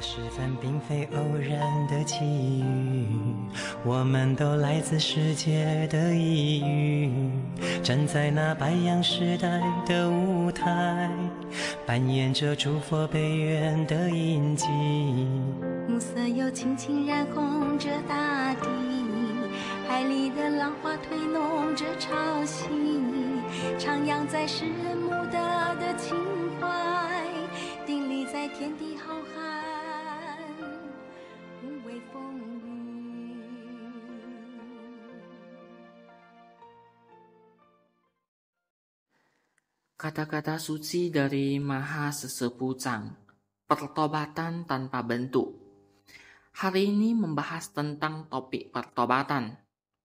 时分并非偶然的际遇，我们都来自世界的异域，站在那白羊时代的舞台，扮演着诸佛悲愿的印记。暮色又轻轻染红着大地，海里的浪花推弄着潮汐，徜徉在诗人慕德的情怀，砥砺在天地浩瀚无畏风雨。Kata-kata suci dari Maha Sesepuh Chang, pertobatan tanpa bentuk. Hari ini membahas tentang topik pertobatan.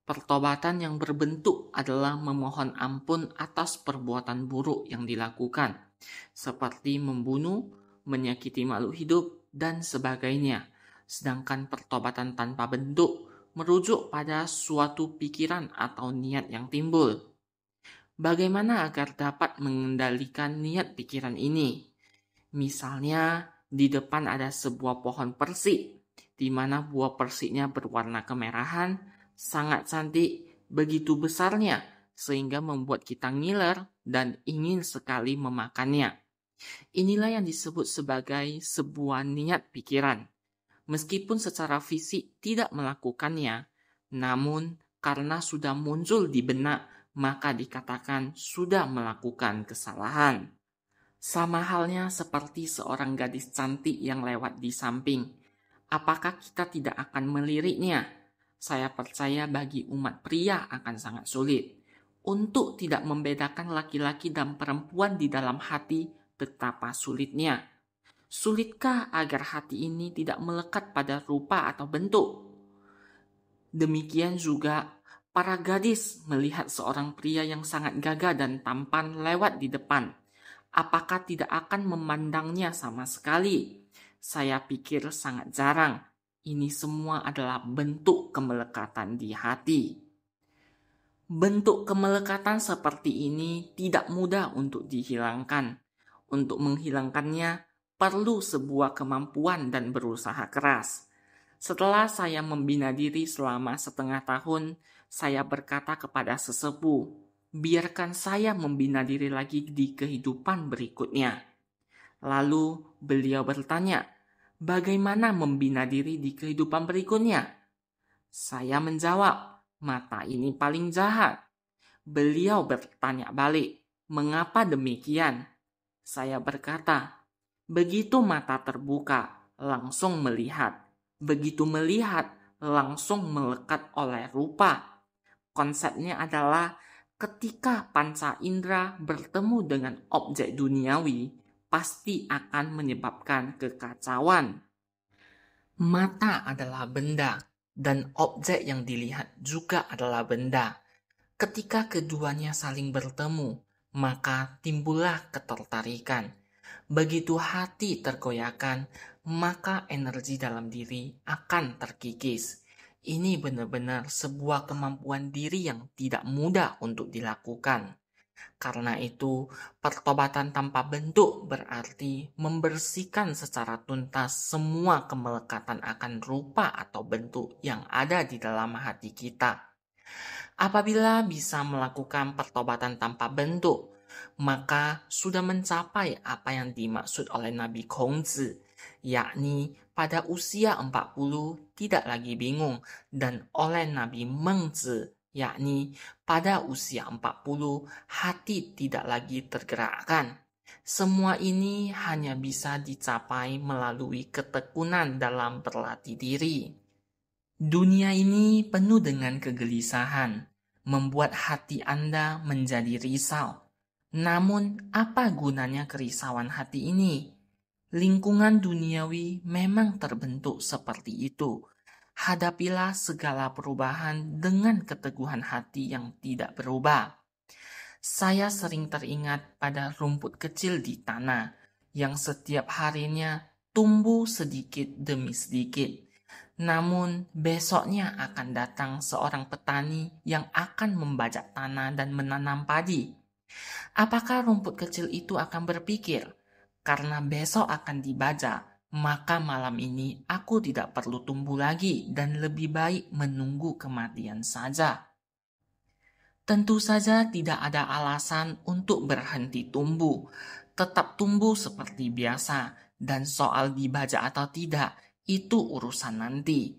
Pertobatan yang berbentuk adalah memohon ampun atas perbuatan buruk yang dilakukan, seperti membunuh, menyakiti makhluk hidup, dan sebagainya. Sedangkan pertobatan tanpa bentuk merujuk pada suatu pikiran atau niat yang timbul. Bagaimana agar dapat mengendalikan niat pikiran ini? Misalnya, di depan ada sebuah pohon persik, di mana buah persiknya berwarna kemerahan, sangat cantik, begitu besarnya, sehingga membuat kita ngiler dan ingin sekali memakannya. Inilah yang disebut sebagai sebuah niat pikiran. Meskipun secara fisik tidak melakukannya, namun karena sudah muncul di benak, maka dikatakan sudah melakukan kesalahan. Sama halnya seperti seorang gadis cantik yang lewat di samping. Apakah kita tidak akan meliriknya? Saya percaya bagi umat pria akan sangat sulit. Untuk tidak membedakan laki-laki dan perempuan di dalam hati, betapa sulitnya. Sulitkah agar hati ini tidak melekat pada rupa atau bentuk? Demikian juga para gadis melihat seorang pria yang sangat gagah dan tampan lewat di depan. Apakah tidak akan memandangnya sama sekali? Saya pikir sangat jarang. Ini semua adalah bentuk kemelekatan di hati. Bentuk kemelekatan seperti ini tidak mudah untuk dihilangkan. Untuk menghilangkannya, perlu sebuah kemampuan dan berusaha keras. Setelah saya membina diri selama setengah tahun, saya berkata kepada sesepuh, biarkan saya membina diri lagi di kehidupan berikutnya. Lalu beliau bertanya, bagaimana membina diri di kehidupan berikutnya? Saya menjawab, mata ini paling jahat. Beliau bertanya balik, mengapa demikian? Saya berkata, begitu mata terbuka, langsung melihat. Begitu melihat, langsung melekat oleh rupa. Konsepnya adalah ketika panca indera bertemu dengan objek duniawi, pasti akan menyebabkan kekacauan. Mata adalah benda, dan objek yang dilihat juga adalah benda. Ketika keduanya saling bertemu, maka timbullah ketertarikan. Begitu hati tergoyahkan, maka energi dalam diri akan terkikis. Ini benar-benar sebuah kemampuan diri yang tidak mudah untuk dilakukan. Karena itu, pertobatan tanpa bentuk berarti membersihkan secara tuntas semua kemelekatan akan rupa atau bentuk yang ada di dalam hati kita. Apabila bisa melakukan pertobatan tanpa bentuk, maka sudah mencapai apa yang dimaksud oleh Nabi Kongzi, yakni pada usia 40 tidak lagi bingung, dan oleh Nabi Mengzi, yakni pada usia 40 hati tidak lagi tergerakkan. Semua ini hanya bisa dicapai melalui ketekunan dalam berlatih diri. Dunia ini penuh dengan kegelisahan, membuat hati Anda menjadi risau. Namun, apa gunanya kerisauan hati ini? Lingkungan duniawi memang terbentuk seperti itu. Hadapilah segala perubahan dengan keteguhan hati yang tidak berubah. Saya sering teringat pada rumput kecil di tanah yang setiap harinya tumbuh sedikit demi sedikit. Namun besoknya akan datang seorang petani yang akan membajak tanah dan menanam padi. Apakah rumput kecil itu akan berpikir, karena besok akan dibajak, maka malam ini aku tidak perlu tumbuh lagi dan lebih baik menunggu kematian saja. Tentu saja tidak ada alasan untuk berhenti tumbuh. Tetap tumbuh seperti biasa, dan soal dibaca atau tidak, itu urusan nanti.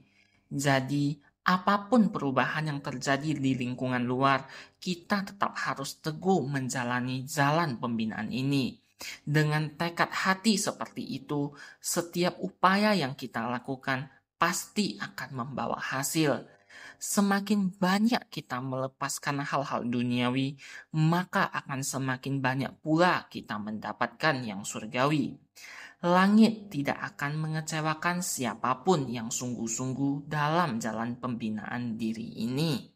Jadi, apapun perubahan yang terjadi di lingkungan luar, kita tetap harus teguh menjalani jalan pembinaan ini. Dengan tekad hati seperti itu, setiap upaya yang kita lakukan pasti akan membawa hasil. Semakin banyak kita melepaskan hal-hal duniawi, maka akan semakin banyak pula kita mendapatkan yang surgawi. Langit tidak akan mengecewakan siapapun yang sungguh-sungguh dalam jalan pembinaan diri ini.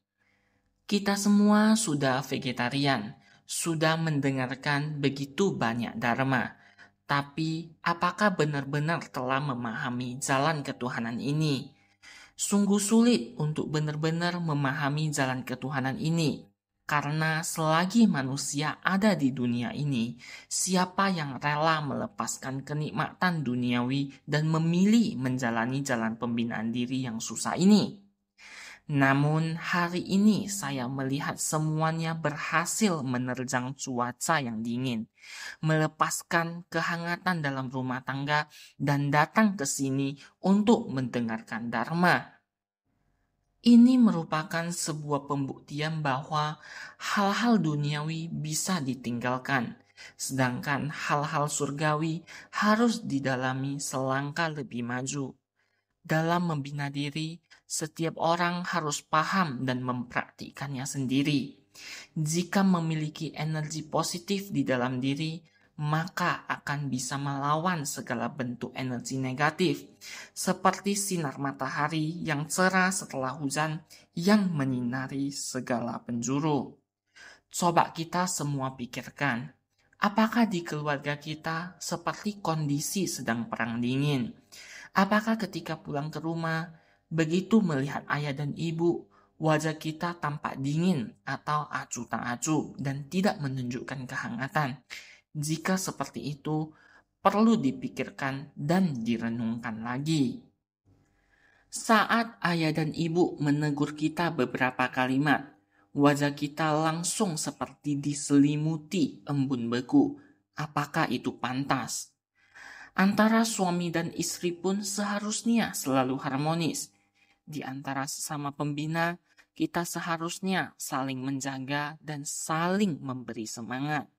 Kita semua sudah vegetarian, sudah mendengarkan begitu banyak dharma. Tapi apakah benar-benar telah memahami jalan ketuhanan ini? Sungguh sulit untuk benar-benar memahami jalan ketuhanan ini, karena selagi manusia ada di dunia ini, siapa yang rela melepaskan kenikmatan duniawi dan memilih menjalani jalan pembinaan diri yang susah ini? Namun hari ini saya melihat semuanya berhasil menerjang cuaca yang dingin, melepaskan kehangatan dalam rumah tangga, dan datang ke sini untuk mendengarkan dharma. Ini merupakan sebuah pembuktian bahwa hal-hal duniawi bisa ditinggalkan, sedangkan hal-hal surgawi harus didalami selangkah lebih maju. Dalam membina diri, setiap orang harus paham dan mempraktikkannya sendiri. Jika memiliki energi positif di dalam diri, maka akan bisa melawan segala bentuk energi negatif, seperti sinar matahari yang cerah setelah hujan yang menyinari segala penjuru. Coba kita semua pikirkan, apakah di keluarga kita seperti kondisi sedang perang dingin? Apakah ketika pulang ke rumah, begitu melihat ayah dan ibu, wajah kita tampak dingin atau acuh tak acuh dan tidak menunjukkan kehangatan? Jika seperti itu, perlu dipikirkan dan direnungkan lagi. Saat ayah dan ibu menegur kita beberapa kalimat, wajah kita langsung seperti diselimuti embun beku. Apakah itu pantas? Antara suami dan istri pun seharusnya selalu harmonis. Di antara sesama pembina, kita seharusnya saling menjaga dan saling memberi semangat.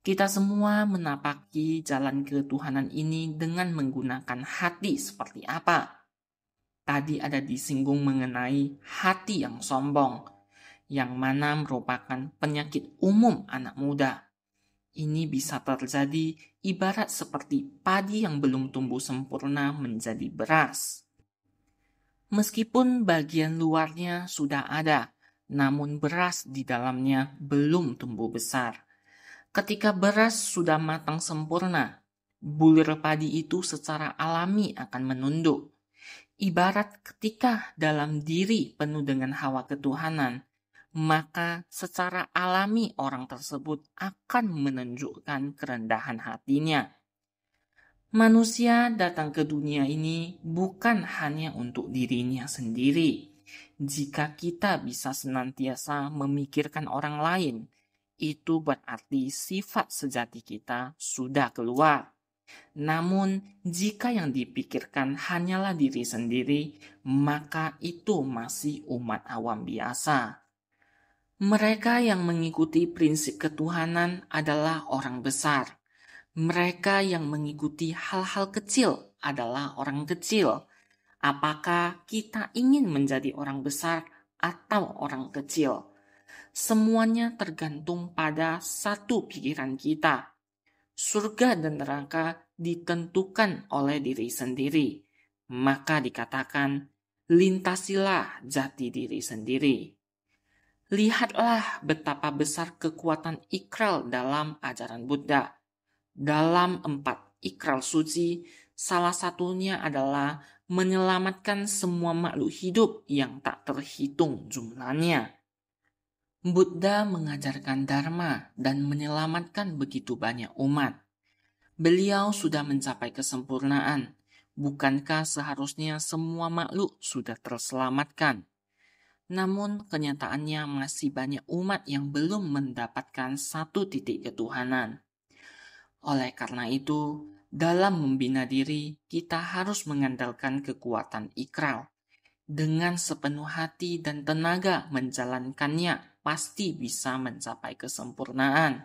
Kita semua menapaki jalan ketuhanan ini dengan menggunakan hati seperti apa? Tadi ada disinggung mengenai hati yang sombong, yang mana merupakan penyakit umum anak muda. Ini bisa terjadi ibarat seperti padi yang belum tumbuh sempurna menjadi beras. Meskipun bagian luarnya sudah ada, namun beras di dalamnya belum tumbuh besar. Ketika beras sudah matang sempurna, bulir padi itu secara alami akan menunduk. Ibarat ketika dalam diri penuh dengan hawa ketuhanan, maka secara alami orang tersebut akan menunjukkan kerendahan hatinya. Manusia datang ke dunia ini bukan hanya untuk dirinya sendiri. Jika kita bisa senantiasa memikirkan orang lain, itu berarti sifat sejati kita sudah keluar. Namun, jika yang dipikirkan hanyalah diri sendiri, maka itu masih umat awam biasa. Mereka yang mengikuti prinsip ketuhanan adalah orang besar. Mereka yang mengikuti hal-hal kecil adalah orang kecil. Apakah kita ingin menjadi orang besar atau orang kecil? Semuanya tergantung pada satu pikiran kita. Surga dan neraka ditentukan oleh diri sendiri. Maka dikatakan, lintasilah jati diri sendiri. Lihatlah betapa besar kekuatan ikral dalam ajaran Buddha. Dalam 4 ikral suci, salah satunya adalah menyelamatkan semua makhluk hidup yang tak terhitung jumlahnya. Buddha mengajarkan dharma dan menyelamatkan begitu banyak umat. Beliau sudah mencapai kesempurnaan. Bukankah seharusnya semua makhluk sudah terselamatkan? Namun kenyataannya masih banyak umat yang belum mendapatkan satu titik ketuhanan. Oleh karena itu, dalam membina diri, kita harus mengandalkan kekuatan ikrar. Dengan sepenuh hati dan tenaga menjalankannya, pasti bisa mencapai kesempurnaan.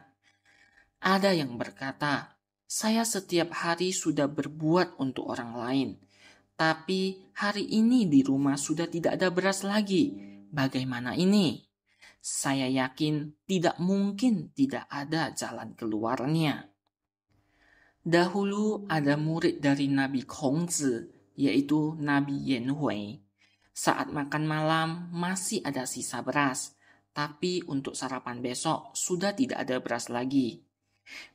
Ada yang berkata, saya setiap hari sudah berbuat untuk orang lain, tapi hari ini di rumah sudah tidak ada beras lagi. Bagaimana ini? Saya yakin tidak mungkin tidak ada jalan keluarnya. Dahulu ada murid dari Nabi Kongzi, yaitu Nabi Yanhui. Saat makan malam masih ada sisa beras, tapi untuk sarapan besok sudah tidak ada beras lagi.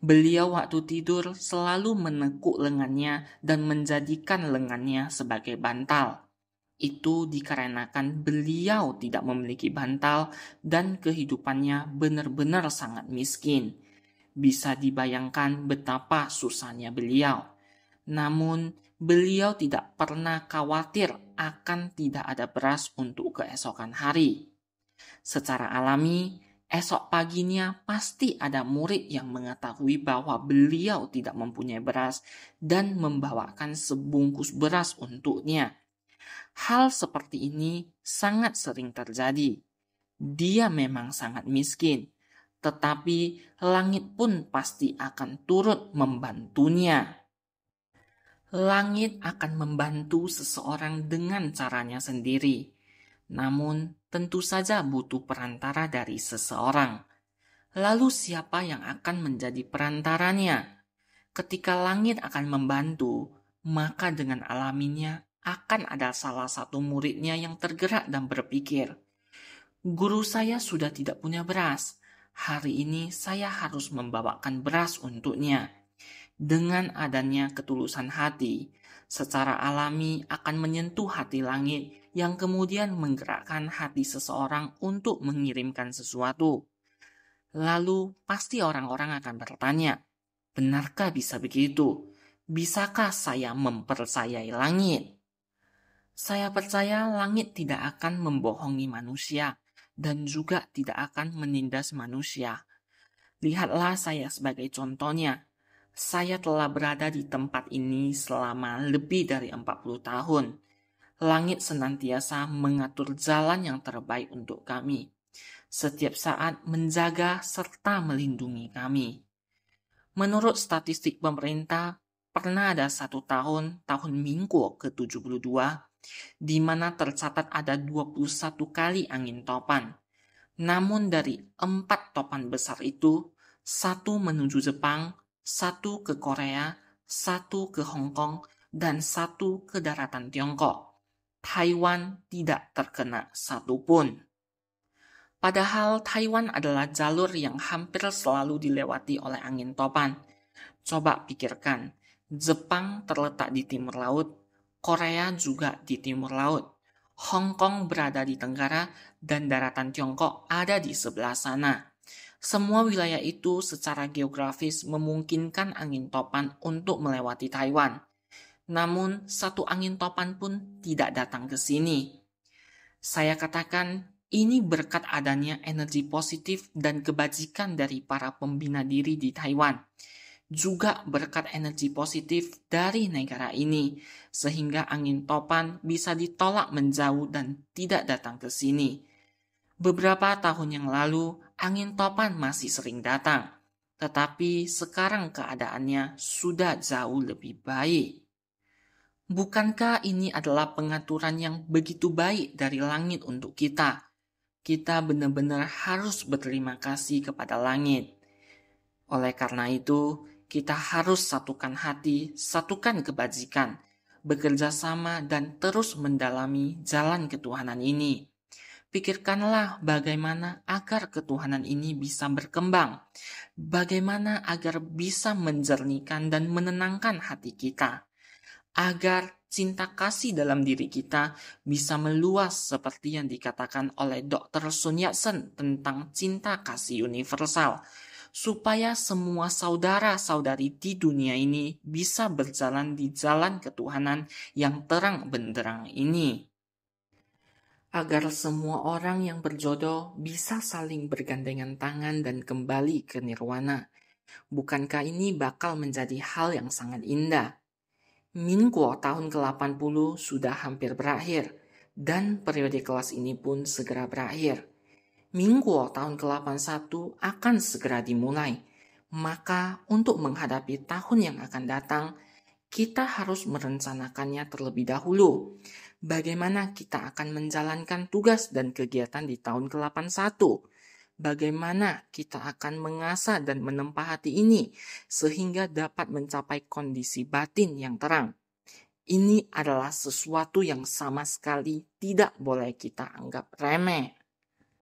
Beliau waktu tidur selalu menekuk lengannya dan menjadikan lengannya sebagai bantal. Itu dikarenakan beliau tidak memiliki bantal dan kehidupannya benar-benar sangat miskin. Bisa dibayangkan betapa susahnya beliau. Namun, beliau tidak pernah khawatir akan tidak ada beras untuk keesokan hari. Secara alami, esok paginya pasti ada murid yang mengetahui bahwa beliau tidak mempunyai beras dan membawakan sebungkus beras untuknya. Hal seperti ini sangat sering terjadi. Dia memang sangat miskin, tetapi langit pun pasti akan turut membantunya. Langit akan membantu seseorang dengan caranya sendiri, namun tentu saja butuh perantara dari seseorang. Lalu siapa yang akan menjadi perantaranya? Ketika langit akan membantu, maka dengan alaminya akan ada salah satu muridnya yang tergerak dan berpikir, guru saya sudah tidak punya beras. Hari ini saya harus membawakan beras untuknya. Dengan adanya ketulusan hati, secara alami akan menyentuh hati langit yang kemudian menggerakkan hati seseorang untuk mengirimkan sesuatu. Lalu pasti orang-orang akan bertanya, benarkah bisa begitu? Bisakah saya mempercayai langit? Saya percaya langit tidak akan membohongi manusia dan juga tidak akan menindas manusia. Lihatlah saya sebagai contohnya. Saya telah berada di tempat ini selama lebih dari 40 tahun. Langit senantiasa mengatur jalan yang terbaik untuk kami. Setiap saat menjaga serta melindungi kami. Menurut statistik pemerintah, pernah ada satu tahun Minggu ke-72, di mana tercatat ada 21 kali angin topan. Namun dari 4 topan besar itu, 1 menuju Jepang, 1 ke Korea, 1 ke Hong Kong, dan 1 ke daratan Tiongkok. Taiwan tidak terkena satupun. Padahal Taiwan adalah jalur yang hampir selalu dilewati oleh angin topan. Coba pikirkan, Jepang terletak di timur laut, Korea juga di timur laut, Hong Kong berada di tenggara, dan daratan Tiongkok ada di sebelah sana. Semua wilayah itu secara geografis memungkinkan angin topan untuk melewati Taiwan. Namun, satu angin topan pun tidak datang ke sini. Saya katakan, ini berkat adanya energi positif dan kebajikan dari para pembina diri di Taiwan. Juga berkat energi positif dari negara ini, sehingga angin topan bisa ditolak menjauh dan tidak datang ke sini. Beberapa tahun yang lalu, angin topan masih sering datang, tetapi sekarang keadaannya sudah jauh lebih baik. Bukankah ini adalah pengaturan yang begitu baik dari langit untuk kita? Kita benar-benar harus berterima kasih kepada langit. Oleh karena itu, kita harus satukan hati, satukan kebajikan, bekerja sama dan terus mendalami jalan ketuhanan ini. Pikirkanlah bagaimana agar ketuhanan ini bisa berkembang, bagaimana agar bisa menjernihkan dan menenangkan hati kita, agar cinta kasih dalam diri kita bisa meluas seperti yang dikatakan oleh Dr. Sun Yat-sen tentang cinta kasih universal. supaya semua saudara-saudari di dunia ini bisa berjalan di jalan ketuhanan yang terang benderang ini. Agar semua orang yang berjodoh bisa saling bergandengan tangan dan kembali ke nirwana. Bukankah ini bakal menjadi hal yang sangat indah? Minguo tahun ke-80 sudah hampir berakhir, dan periode kelas ini pun segera berakhir. Minguo tahun ke-81 akan segera dimulai. Maka untuk menghadapi tahun yang akan datang, kita harus merencanakannya terlebih dahulu. Bagaimana kita akan menjalankan tugas dan kegiatan di tahun ke-81? Bagaimana kita akan mengasah dan menempa hati ini sehingga dapat mencapai kondisi batin yang terang? Ini adalah sesuatu yang sama sekali tidak boleh kita anggap remeh.